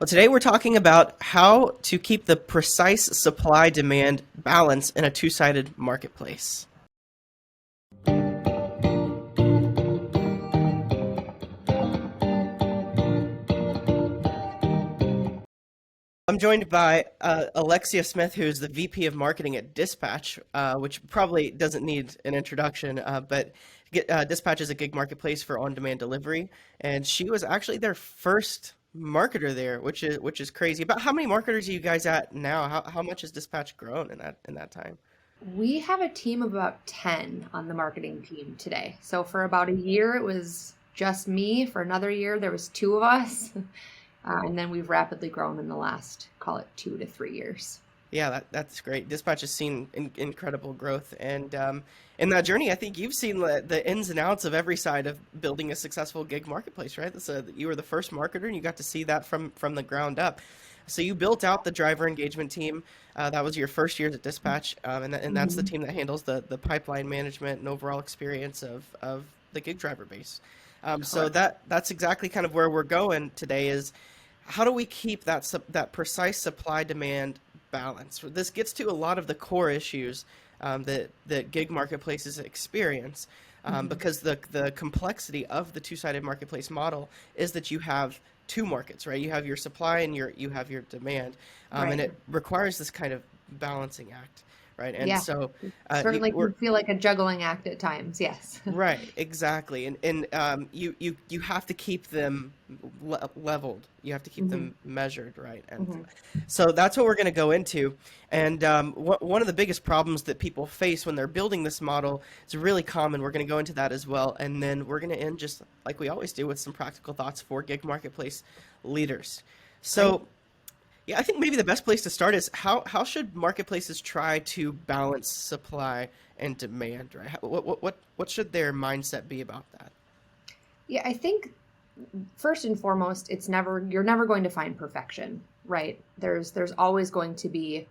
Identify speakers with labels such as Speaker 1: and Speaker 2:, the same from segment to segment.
Speaker 1: Well, today we're talking about how to keep the precise supply-demand balance in a two-sided marketplace. I'm joined by Alexia Smith, who's the VP of Marketing at Dispatch, which probably doesn't need an introduction, but Dispatch is a gig marketplace for on-demand delivery, and she was actually their first marketer there, which is crazy. About how many marketers are you guys at now? How much has Dispatch grown in that time?
Speaker 2: We have a team of about 10 on the marketing team today. So for about a year, it was just me. For another year, there was two of us. And then we've rapidly grown in the last, call it 2 to 3 years.
Speaker 1: Yeah, that's great. Dispatch has seen incredible growth, and in that journey, I think you've seen the ins and outs of every side of building a successful gig marketplace, right? You were the first marketer, and you got to see that from the ground up. So you built out the driver engagement team. That was your first year at Dispatch, and that's the
Speaker 2: Mhm.
Speaker 1: team that handles the pipeline management and overall experience of the gig driver base. So
Speaker 2: Correct.
Speaker 1: that's exactly kind of where we're going today is how do we keep that precise supply demand balance? This gets to a lot of the core issues that gig marketplaces experience,
Speaker 2: Mhm.
Speaker 1: because the complexity of the two-sided marketplace model is that you have two markets, right? You have your supply and you have your demand, and
Speaker 2: Right.
Speaker 1: it requires this kind of balancing act, right? And
Speaker 2: Yeah.
Speaker 1: so
Speaker 2: It
Speaker 1: you,
Speaker 2: certainly
Speaker 1: we're
Speaker 2: can feel like a juggling act at times. Yes.
Speaker 1: Right, exactly, and you have to keep them leveled. You have to keep
Speaker 2: Hmm.
Speaker 1: them measured, right? And
Speaker 2: Hmm.
Speaker 1: so that's what we're going to go into. And one of the biggest problems that people face when they're building this model is really common. We're going to go into that as well, and then we're going to end just like we always do with some practical thoughts for gig marketplace leaders.
Speaker 2: Great.
Speaker 1: So yeah, I think maybe the best place to start is how should marketplaces try to balance supply and demand, right? What should their mindset be about that?
Speaker 2: Yeah, I think first and foremost, you're never going to find perfection, right? There's always going to be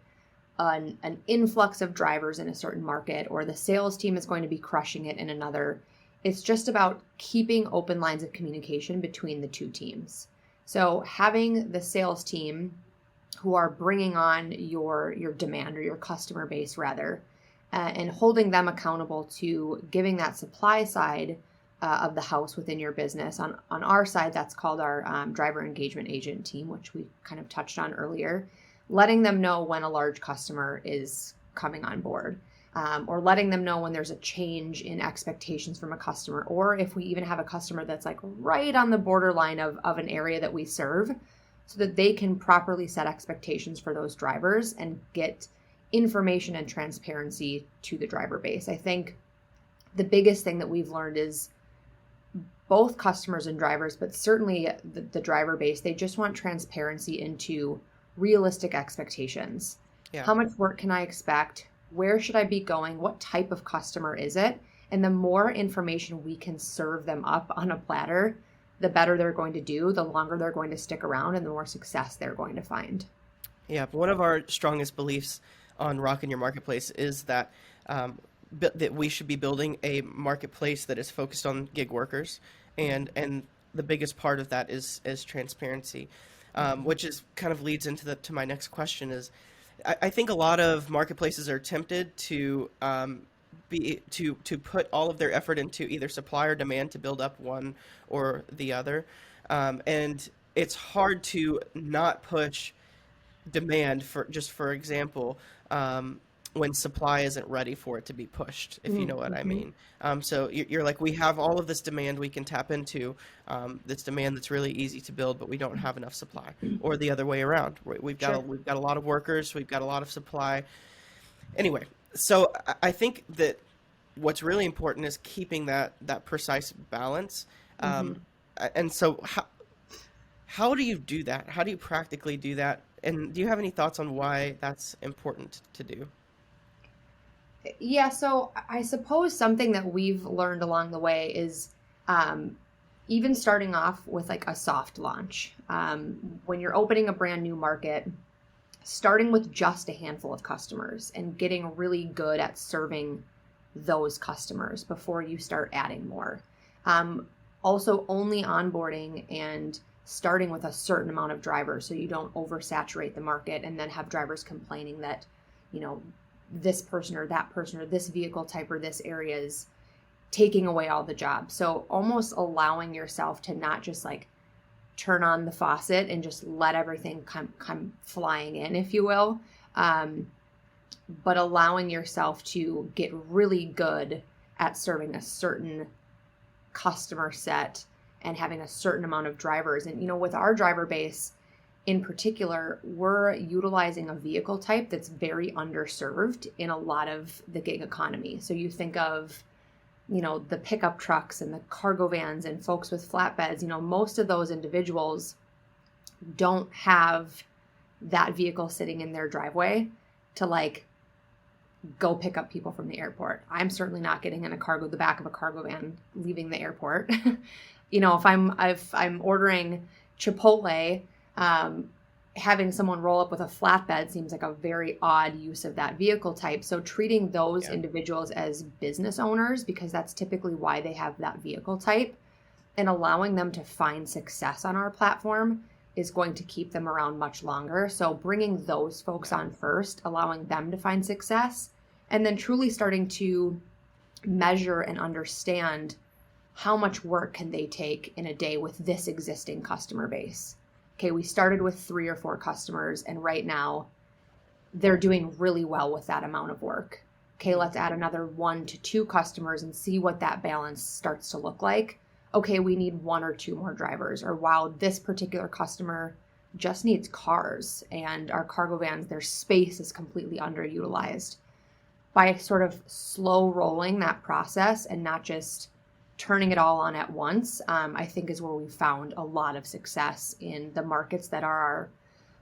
Speaker 2: an influx of drivers in a certain market, or the sales team is going to be crushing it in another. It's just about keeping open lines of communication between the two teams. So having the sales team who are bringing on your demand, or your customer base rather, and holding them accountable to giving that supply side of the house within your business. On our side, that's called our driver engagement agent team, which we kind of touched on earlier. Letting them know when a large customer is coming on board, or letting them know when there's a change in expectations from a customer, or if we even have a customer that's like right on the borderline of an area that we serve, so that they can properly set expectations for those drivers and get information and transparency to the driver base. I think the biggest thing that we've learned is both customers and drivers, but certainly the driver base, they just want transparency into realistic expectations.
Speaker 1: Yeah.
Speaker 2: How much work can I expect? Where should I be going? What type of customer is it? And the more information we can serve them up on a platter, the better they're going to do, the longer they're going to stick around, and the more success they're going to find.
Speaker 1: Yeah, one of our strongest beliefs on Rockin Your Marketplace is that that we should be building a marketplace that is focused on gig workers, and the biggest part of that is transparency,
Speaker 2: Mhm.
Speaker 1: which is kind of leads into the to my next question is, I think a lot of marketplaces are tempted to to put all of their effort into either supply or demand to build up one or the other, and it's hard to not push demand for just for example, when supply isn't ready for it to be pushed, if you know what I
Speaker 2: Mhm.
Speaker 1: mean. So you're like, we have all of this demand we can tap into, this demand that's really easy to build, but we don't have enough supply, or the other way around.
Speaker 2: Sure.
Speaker 1: We've got a lot of workers, we've got a lot of supply. Anyway, so I think that what's really important is keeping that precise balance. Um,
Speaker 2: Mhm.
Speaker 1: and so how do you do that? How do you practically do that? And do you have any thoughts on why that's important to do?
Speaker 2: Yeah, so I suppose something that we've learned along the way is um, even starting off with like a soft launch. When you're opening a brand new market, starting with just a handful of customers and getting really good at serving those customers before you start adding more. Um, Also, only onboarding and starting with a certain amount of drivers so you don't oversaturate the market and then have drivers complaining that, you know, this person or that person or this vehicle type or this area is taking away all the jobs. So almost allowing yourself to not just like turn on the faucet and just let everything come flying in, if you will, but allowing yourself to get really good at serving a certain customer set and having a certain amount of drivers. And, you know, with our driver base in particular, we're utilizing a vehicle type that's very underserved in a lot of the gig economy. So you think of, you know, the pickup trucks and the cargo vans and folks with flatbeds, you know, most of those individuals don't have that vehicle sitting in their driveway to like go pick up people from the airport. I'm certainly not getting in the back of a cargo van leaving the airport. You know, if I'm ordering Chipotle, having someone roll up with a flatbed seems like a very odd use of that vehicle type. So treating those individuals as business owners, because that's typically why they have that vehicle type, and allowing them to find success on our platform is going to keep them around much longer. So bringing those folks on first, allowing them to find success, and then truly starting to measure and understand how much work can they take in a day with this existing customer base. Okay, we started with 3 or 4 customers, and right now they're doing really well with that amount of work. Okay, let's add another 1 to 2 customers and see what that balance starts to look like. Okay, we need 1 or 2 more drivers. Or wow, this particular customer just needs cars, and our cargo vans, their space is completely underutilized. By sort of slow rolling that process and not just turning it all on at once, I think is where we found a lot of success in the markets that are our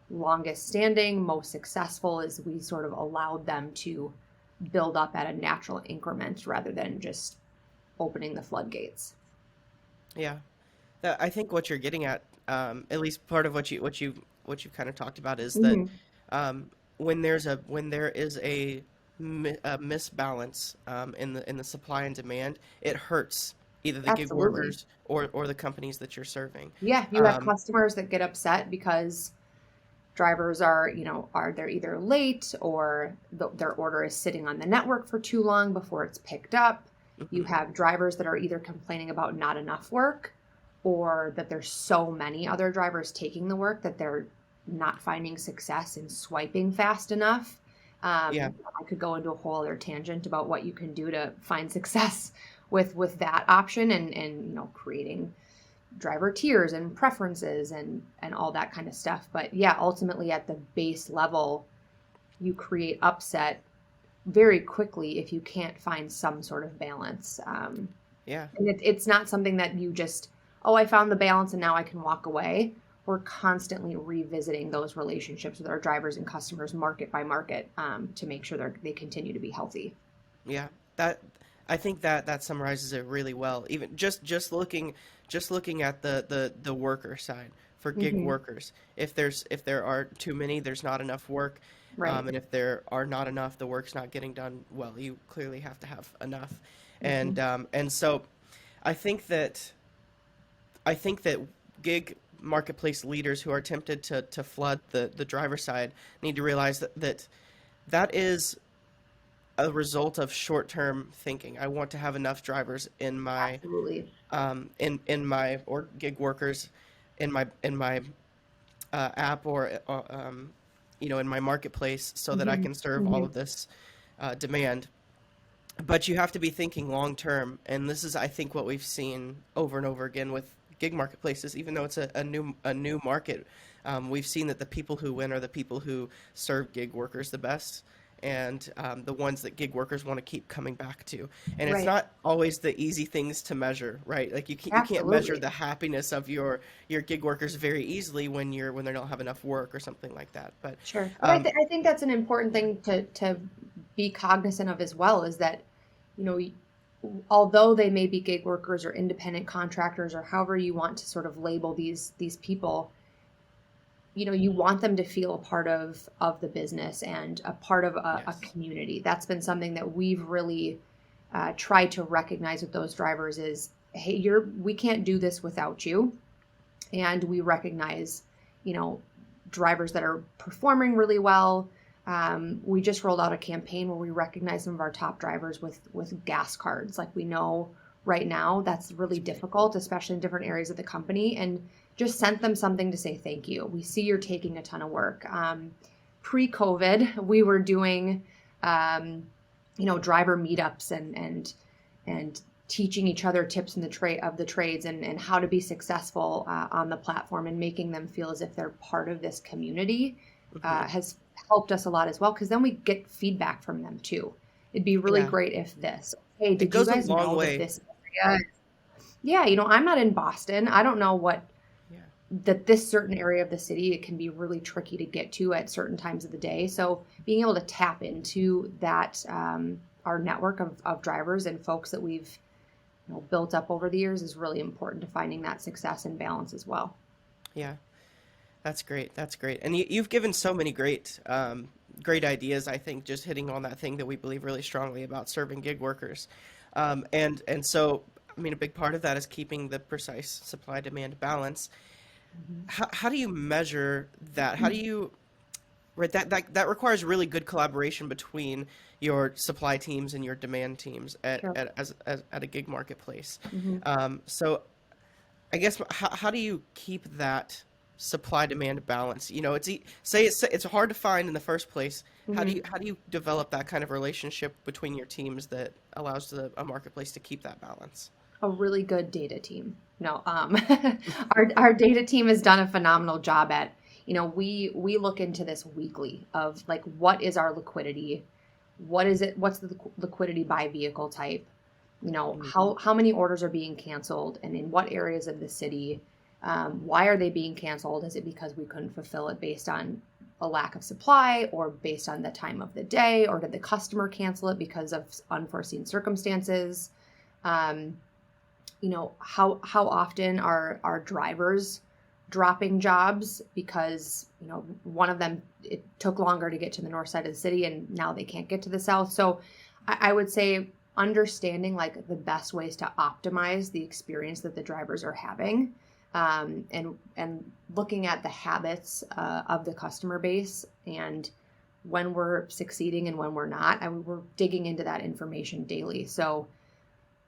Speaker 2: longest standing, most successful, is we sort of allowed them to build up at a natural increment rather than just opening the floodgates.
Speaker 1: Yeah, I think what you're getting at least part of what you kind of talked about, is that
Speaker 2: Mm-hmm.
Speaker 1: when there is a misbalance in the supply and demand, it hurts either the gig
Speaker 2: Absolutely.
Speaker 1: workers or the companies that you're serving.
Speaker 2: Yeah, you have
Speaker 1: Um,
Speaker 2: customers that get upset because drivers are, you know, they're either late or their order is sitting on the network for too long before it's picked up. You
Speaker 1: mhm,
Speaker 2: have drivers that are either complaining about not enough work or that there's so many other drivers taking the work that they're not finding success in swiping fast enough.
Speaker 1: yeah,
Speaker 2: I could go into a whole other tangent about what you can do to find success with that option and you know, creating driver tiers and preferences and all that kind of stuff. But yeah, ultimately at the base level, you create upset very quickly if you can't find some sort of balance.
Speaker 1: yeah.
Speaker 2: And it's not something that you just, oh, I found the balance and now I can walk away. We're constantly revisiting those relationships with our drivers and customers market by market, to make sure they continue to be healthy.
Speaker 1: Yeah, that I think that summarizes it really well. Even just looking at the worker side for gig
Speaker 2: Hmm.
Speaker 1: workers. If there are too many, there's not enough work,
Speaker 2: Right.
Speaker 1: and if there are not enough, the work's not getting done well. You clearly have to have enough,
Speaker 2: Hmm.
Speaker 1: and so I think that I think that gig marketplace leaders who are tempted to flood the driver side need to realize that is a result of short-term thinking. I want to have enough drivers
Speaker 2: Absolutely.
Speaker 1: in my or gig workers in my app, or in my marketplace, so that I
Speaker 2: Hmm.
Speaker 1: can serve all
Speaker 2: Hmm.
Speaker 1: of this demand. But you have to be thinking long term, and this is, I think, what we've seen over and over again with gig marketplaces. Even though it's a new market, we've seen that the people who win are the people who serve gig workers the best, and the ones that gig workers want to keep coming back to. And it's
Speaker 2: Right.
Speaker 1: not always the easy things to measure, right? Like you can't measure
Speaker 2: Absolutely.
Speaker 1: the happiness of your gig workers very easily when they don't have enough work or something like that. But
Speaker 2: Sure. But
Speaker 1: um,
Speaker 2: I think that's an important
Speaker 1: yeah,
Speaker 2: thing to be cognizant of as well, is that, you know, although they may be gig workers or independent contractors or however you want to sort of label these people, you know, you want them to feel a part of the business and a part of a
Speaker 1: yes,
Speaker 2: community. That's been something that we've really tried to recognize with those drivers is, hey, we can't do this without you. and we recognize, you know, drivers that are performing really well. We just rolled out a campaign where we recognize some of our top drivers with gas cards. Like, we know right now that's really difficult, especially in different areas of the company, and just sent them something to say thank you. We see you're taking a ton of work. Pre-COVID, we were doing, driver meetups and teaching each other tips in the trades and how to be successful on the platform, and making them feel as if they're part of this community
Speaker 1: Hmm.
Speaker 2: has helped us a lot as well, because then we get feedback from them too. It'd be really
Speaker 1: Yeah,
Speaker 2: great if this, hey,
Speaker 1: it
Speaker 2: did you
Speaker 1: goes a
Speaker 2: guys
Speaker 1: long
Speaker 2: know that
Speaker 1: way.
Speaker 2: this area, yeah, I'm not in Boston. I don't know what
Speaker 1: Yeah,
Speaker 2: that this certain area of the city, it can be really tricky to get to at certain times of the day. So being able to tap into that, our network of drivers and folks that we've built up over the years is really important to finding that success and balance as well.
Speaker 1: yeah. That's great. That's great. And you've given so many great ideas. I think just hitting on that thing that we believe really strongly about serving gig workers, and so I mean a big part of that is keeping the precise supply demand balance. How do you measure that? How do you right that requires really good collaboration between your supply teams and your demand teams
Speaker 2: Sure.
Speaker 1: as at a gig marketplace.
Speaker 2: Hmm.
Speaker 1: So I guess how do you keep that supply demand balance? You know, say it's hard to find in the first place.
Speaker 2: Hmm.
Speaker 1: How do you develop that kind of relationship between your teams that allows a marketplace to keep that balance?
Speaker 2: A really good data team. No, our data team has done a phenomenal job at, we look into this weekly of like, what is our liquidity? What is it? What's the liquidity by vehicle type?
Speaker 1: Hmm.
Speaker 2: How many orders are being canceled, and in what areas of the city? Why are they being canceled? Is it because we couldn't fulfill it based on a lack of supply, or based on the time of the day, or did the customer cancel it because of unforeseen circumstances? Um, how often are our drivers dropping jobs because one of them, it took longer to get to the north side of the city and now they can't get to the south. So I would say understanding like the best ways to optimize the experience that the drivers are having, and looking at the habits of the customer base, and when we're succeeding and when we're not. We're digging into that information daily. So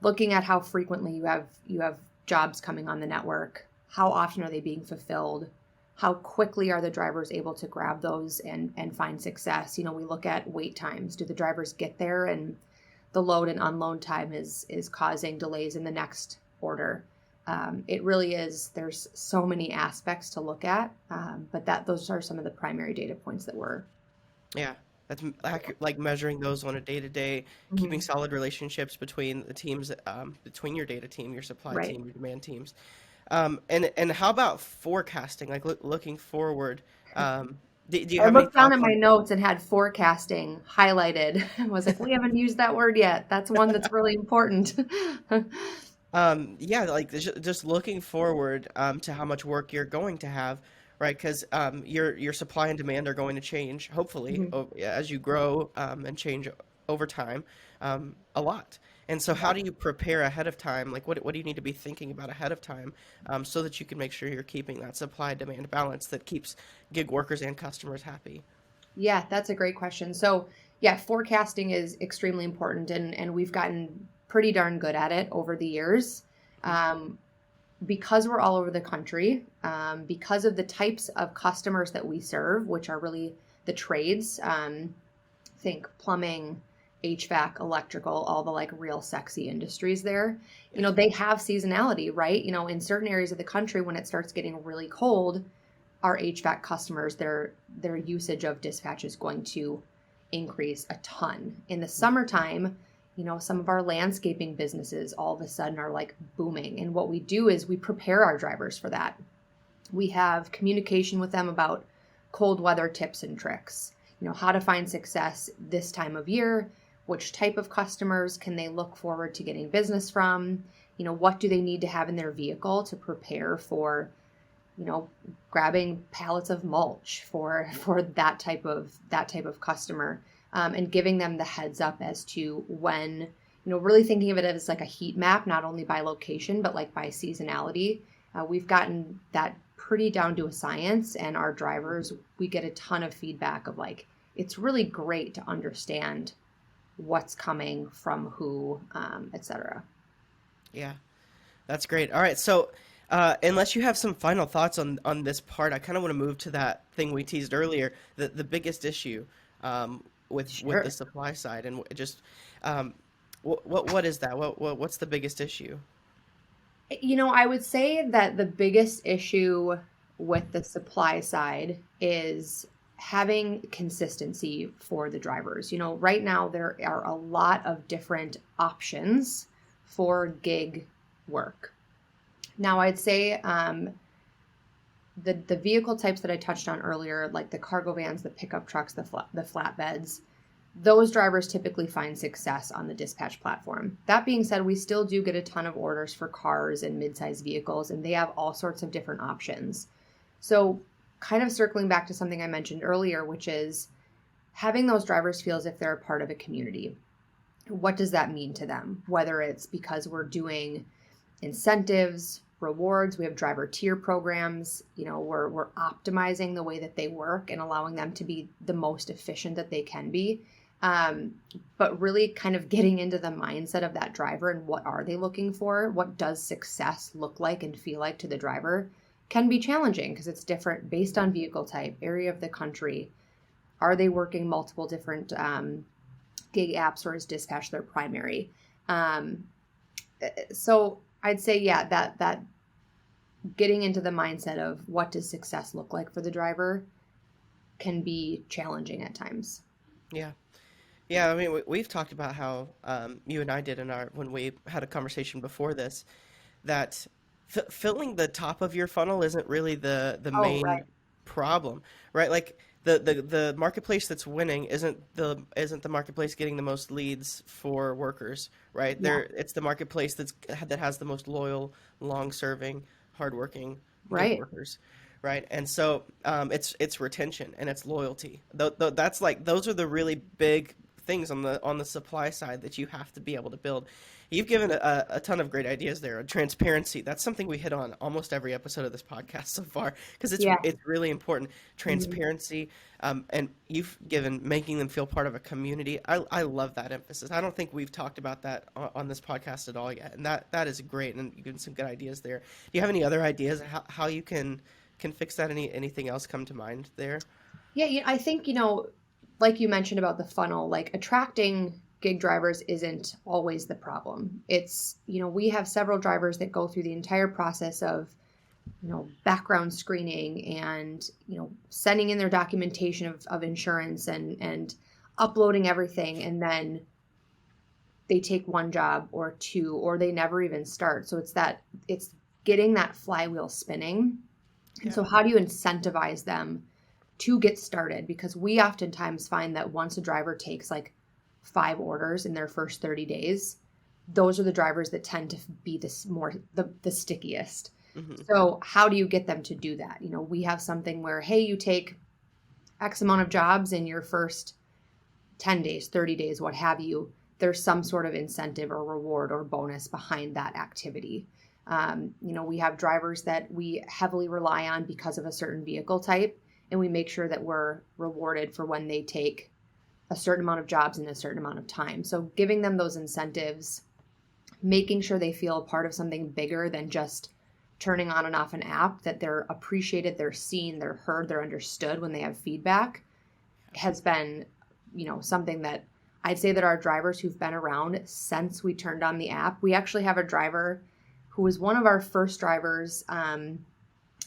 Speaker 2: looking at how frequently you have jobs coming on the network, how often are they being fulfilled, how quickly are the drivers able to grab those and find success. We look at wait times. Do the drivers get there, and the load and unload time is causing delays in the next order? It really is. There's so many aspects to look at, but those are some of the primary data points that we're.
Speaker 1: Yeah, that's accurate, like measuring those on a day to day, keeping
Speaker 2: Mhm.
Speaker 1: solid relationships between the teams, between your data team, your supply
Speaker 2: Right.
Speaker 1: team, your demand teams. And how about forecasting, like looking forward? Do you
Speaker 2: I
Speaker 1: have any
Speaker 2: looked down
Speaker 1: thoughts
Speaker 2: at my
Speaker 1: on?
Speaker 2: notes and had forecasting highlighted. I was like, we haven't used that word yet. That's one that's really important.
Speaker 1: Yeah, like just looking forward to how much work you're going to have, right? Because your supply and demand are going to change, hopefully,
Speaker 2: Mhm.
Speaker 1: as you grow and change over time, a lot. And so, how
Speaker 2: Yeah.
Speaker 1: do you prepare ahead of time? Like, what do you need to be thinking about ahead of time, so that you can make sure you're keeping that supply demand balance that keeps gig workers and customers happy?
Speaker 2: Yeah, that's a great question. So, yeah, forecasting is extremely important, and we've gotten pretty darn good at it over the years. Um, because we're all over the country, because of the types of customers that we serve, which are really the trades, think plumbing, HVAC, electrical, all the like real sexy industries there.
Speaker 1: Yeah.
Speaker 2: They have seasonality, right? In certain areas of the country, when it starts getting really cold, our HVAC customers, their usage of dispatch is going to increase a ton. In the summertime, some of our landscaping businesses all of a sudden are like booming. And what we do is we prepare our drivers for that. We have communication with them about cold weather tips and tricks, how to find success this time of year, which type of customers can they look forward to getting business from, what do they need to have in their vehicle to prepare for, you know, grabbing pallets of mulch for that type of customer, and giving them the heads up as to when, really thinking of it as like a heat map, not only by location but like by seasonality. We've gotten that pretty down to a science, and our drivers, we get a ton of feedback of like, it's really great to understand what's coming from who, etc.
Speaker 1: Yeah, that's great. All right, so unless you have some final thoughts on this part, I kind of want to move to that thing we teased earlier, the biggest issue with the
Speaker 2: Sure.
Speaker 1: supply side, and just um, what is that? What's the biggest issue?
Speaker 2: I would say that the biggest issue with the supply side is having consistency for the drivers. Right now there are a lot of different options for gig work. Now, I'd say the vehicle types that I touched on earlier, like the cargo vans, the pickup trucks, the flatbeds, those drivers typically find success on the dispatch platform. That being said, we still do get a ton of orders for cars and mid-sized vehicles, and they have all sorts of different options. So, kind of circling back to something I mentioned earlier, which is having those drivers feel as if they're a part of a community. What does that mean to them? Whether it's because we're doing incentives, rewards, we have driver tier programs, we're optimizing the way that they work and allowing them to be the most efficient that they can be. But really kind of getting into the mindset of that driver and what are they looking for? What does success look like and feel like to the driver can be challenging because it's different based on vehicle type, area of the country. Are they working multiple different gig apps, or is dispatch their primary? So I'd say, yeah, that getting into the mindset of what does success look like for the driver can be challenging at times.
Speaker 1: Yeah. Yeah, I mean, we've talked about how you and I did when we had a conversation before this, that filling the top of your funnel isn't really the
Speaker 2: Oh, right.
Speaker 1: main problem, right? Like the marketplace that's winning isn't the marketplace getting the most leads for workers, right?
Speaker 2: Yeah,
Speaker 1: It's the marketplace that has the most loyal, long-serving, hardworking gig
Speaker 2: right.
Speaker 1: workers, right? And so it's retention and it's loyalty. That's like those are the really big things on the supply side that you have to be able to build. You've given a ton of great ideas there. Transparency, that's something we hit on almost every episode of this podcast so far because
Speaker 2: Yeah.
Speaker 1: it's really important.
Speaker 2: Mhm.
Speaker 1: Transparency, and you've given making them feel part of a community. I love that emphasis. I don't think we've talked about that on this podcast at all yet, and that is great. And you've given some good ideas there. Do you have any other ideas how you can fix that? Anything else come to mind there?
Speaker 2: Yeah, I think, like you mentioned about the funnel, like attracting gig drivers isn't always the problem. It's, we have several drivers that go through the entire process of, background screening and, sending in their documentation of insurance and uploading everything. And then they take one job or two, or they never even start. So it's getting that flywheel spinning. And
Speaker 1: Yeah.
Speaker 2: so how do you incentivize them to get started? Because we oftentimes find that once a driver takes like 5 orders in their first 30 days, those are the drivers that tend to be the stickiest.
Speaker 1: Hmm.
Speaker 2: So how do you get them to do that? We have something where, hey, you take X amount of jobs in your first 10 days, 30 days, what have you. There's some sort of incentive or reward or bonus behind that activity. We have drivers that we heavily rely on because of a certain vehicle type, and we make sure that we're rewarded for when they take a certain amount of jobs in a certain amount of time. So giving them those incentives, making sure they feel a part of something bigger than just turning on and off an app, that they're appreciated, they're seen, they're heard, they're understood when they have feedback, has been, something that I'd say that our drivers who've been around since we turned on the app, we actually have a driver who was one of our first drivers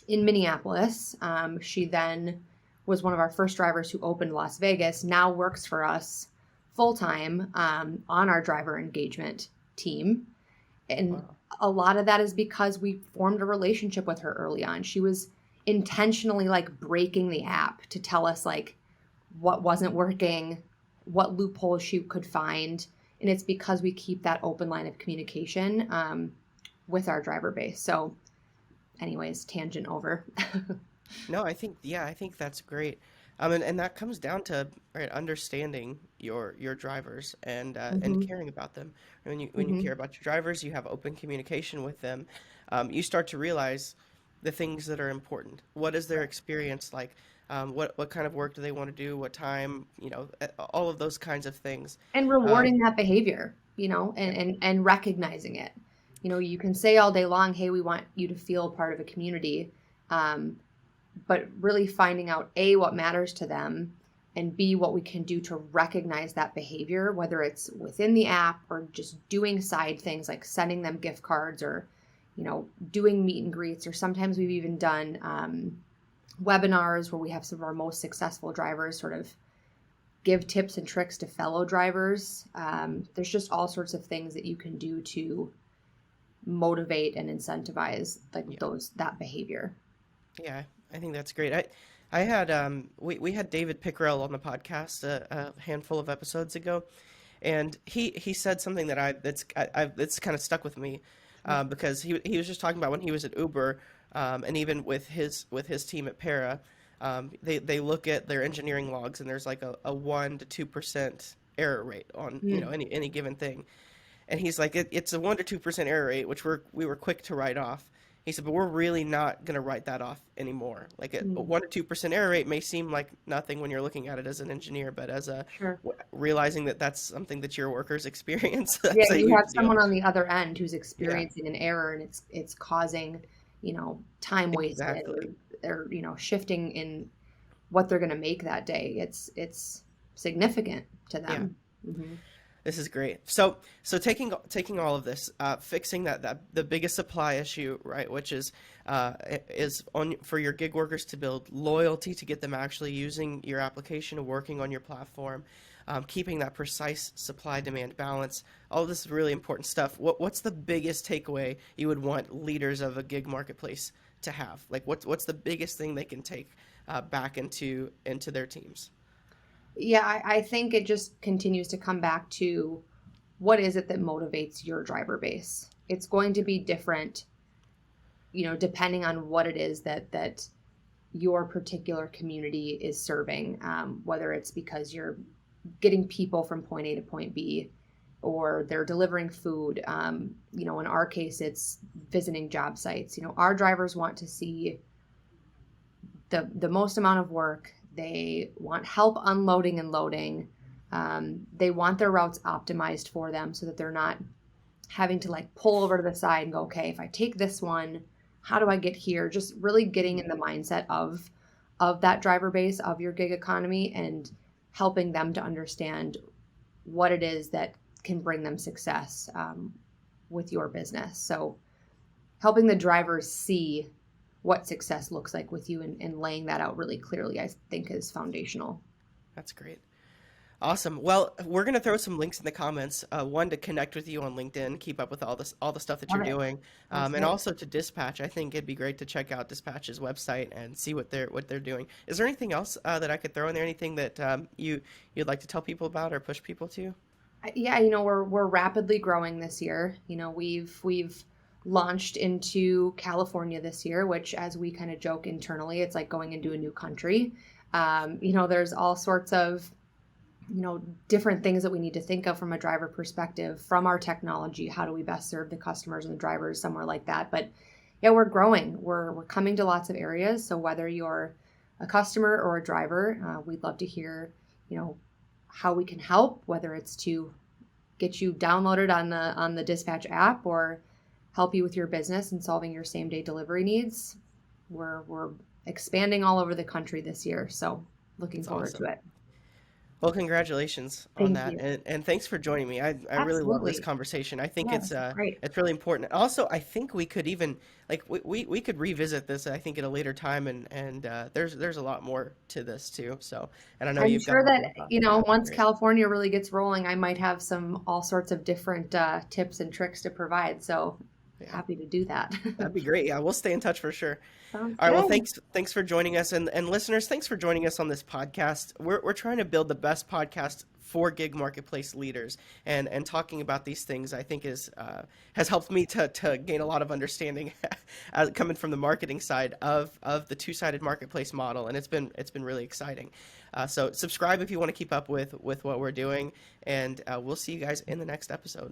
Speaker 2: in Minneapolis. She then was one of our first drivers who opened Las Vegas, now works for us full time on our driver engagement team. And
Speaker 1: Wow.
Speaker 2: a lot of that is because we formed a relationship with her early on. She was intentionally like breaking the app to tell us like what wasn't working, what loopholes she could find. And it's because we keep that open line of communication with our driver base. So, anyways, tangent over.
Speaker 1: No, I think that's great. And that comes down to right understanding your drivers and
Speaker 2: Hmm.
Speaker 1: caring about them. When you
Speaker 2: Hmm.
Speaker 1: care about your drivers, you have open communication with them. you start to realize the things that are important. What is their experience like? What kind of work do they want to do? What time? All of those kinds of things.
Speaker 2: And
Speaker 1: Um,
Speaker 2: rewarding that behavior,
Speaker 1: yeah,
Speaker 2: and recognizing it. You can say all day long, hey, we want you to feel part of a community. Um, but really finding out A, what matters to them, and B, what we can do to recognize that behavior, whether it's within the app or just doing side things like sending them gift cards, or doing meet and greets, or sometimes we've even done webinars where we have some of our most successful drivers sort of give tips and tricks to fellow drivers. There's just all sorts of things that you can do to motivate and incentivize like
Speaker 1: yeah.
Speaker 2: that behavior.
Speaker 1: Yeah, I think that's great. I had we had David Pickrell on the podcast a handful of episodes ago, and he said something that that's kind of stuck with me, because he was just talking about when he was at Uber, and even with his team at Para, they look at their engineering logs, and there's like a 1 to 2% error rate on
Speaker 2: Mm.
Speaker 1: any given thing. And he's like, it's a 1 to 2% error rate, which we were quick to write off. He said, but we're really not going to write that off anymore. Like a
Speaker 2: Mm.
Speaker 1: 1 to 2% error rate may seem like nothing when you're looking at it as an engineer, but as
Speaker 2: Sure.
Speaker 1: realizing that that's something that your workers experience,
Speaker 2: Yeah,
Speaker 1: that's a
Speaker 2: you
Speaker 1: huge
Speaker 2: have
Speaker 1: deal.
Speaker 2: someone on the other end who's
Speaker 1: Yeah,
Speaker 2: experiencing an error, and it's causing, time wasted,
Speaker 1: exactly.
Speaker 2: or shifting in what they're going to make that day. It's significant to
Speaker 1: Yeah.
Speaker 2: them. Hmm.
Speaker 1: This is great. So taking all of this, fixing that the biggest supply issue, right, which is on for your gig workers to build loyalty, to get them actually using your application, working on your platform, keeping that precise supply demand balance. All of this is really important stuff. What's the biggest takeaway you would want leaders of a gig marketplace to have? Like what's the biggest thing they can take back into their teams?
Speaker 2: Yeah, I think it just continues to come back to what is it that motivates your driver base. It's going to be different, depending on what it is that your particular community is serving, whether it's because you're getting people from point A to point B, or they're delivering food. In our case, it's visiting job sites. Our drivers want to see the most amount of work. They want help unloading and loading. They want their routes optimized for them so that they're not having to like pull over to the side and go, okay, if I take this one, how do I get here? Just really getting in the mindset of that driver base, of your gig economy, and helping them to understand what it is that can bring them success, with your business. So helping the drivers see what success looks like with you, and laying that out really clearly, I think is foundational.
Speaker 1: That's great. Awesome. Well, we're gonna throw some links in the comments. One to connect with you on LinkedIn, keep up with all the stuff that you're
Speaker 2: Love it.
Speaker 1: doing,
Speaker 2: Sounds
Speaker 1: and
Speaker 2: good.
Speaker 1: also to Dispatch. I think it'd be great to check out Dispatch's website and see what they're doing. Is there anything else that I could throw in there? Anything that you'd like to tell people about or push people to?
Speaker 2: Yeah, we're rapidly growing this year. We've launched into California this year, which, as we kind of joke internally, it's like going into a new country. There's all sorts of different things that we need to think of from a driver perspective, from our technology. How do we best serve the customers and the drivers somewhere like that? But yeah, we're growing. We're coming to lots of areas. So whether you're a customer or a driver, we'd love to hear, you know, how we can help, whether it's to get you downloaded on the Dispatch app, or help you with your business and solving your same day delivery needs. We're expanding all over the country this year. So looking
Speaker 1: That's
Speaker 2: forward to
Speaker 1: awesome.
Speaker 2: it.
Speaker 1: Well, congratulations on
Speaker 2: Thank
Speaker 1: that,
Speaker 2: you.
Speaker 1: and thanks for joining me. I really love this
Speaker 2: Absolutely.
Speaker 1: conversation. I think
Speaker 2: Yeah, this is great.
Speaker 1: it's really important. Also, I think we could even like we could revisit this. I think at a later time, and there's a lot more to this too. So, and I know
Speaker 2: I'm
Speaker 1: you've got
Speaker 2: sure
Speaker 1: a lot
Speaker 2: that,
Speaker 1: more thoughts, so that'd be
Speaker 2: once
Speaker 1: great.
Speaker 2: California really gets rolling, I might have some all sorts of different tips and tricks to provide. So
Speaker 1: Yeah,
Speaker 2: happy to do that.
Speaker 1: that'd be great. Yeah, we'll stay in touch for sure.
Speaker 2: Sounds
Speaker 1: All right. Well,
Speaker 2: good.
Speaker 1: thanks for joining us, and listeners, thanks for joining us on this podcast. We're trying to build the best podcast for gig marketplace leaders, and talking about these things, I think is has helped me to gain a lot of understanding coming from the marketing side of the two-sided marketplace model, and it's been really exciting. So subscribe if you want to keep up with what we're doing, and we'll see you guys in the next episode.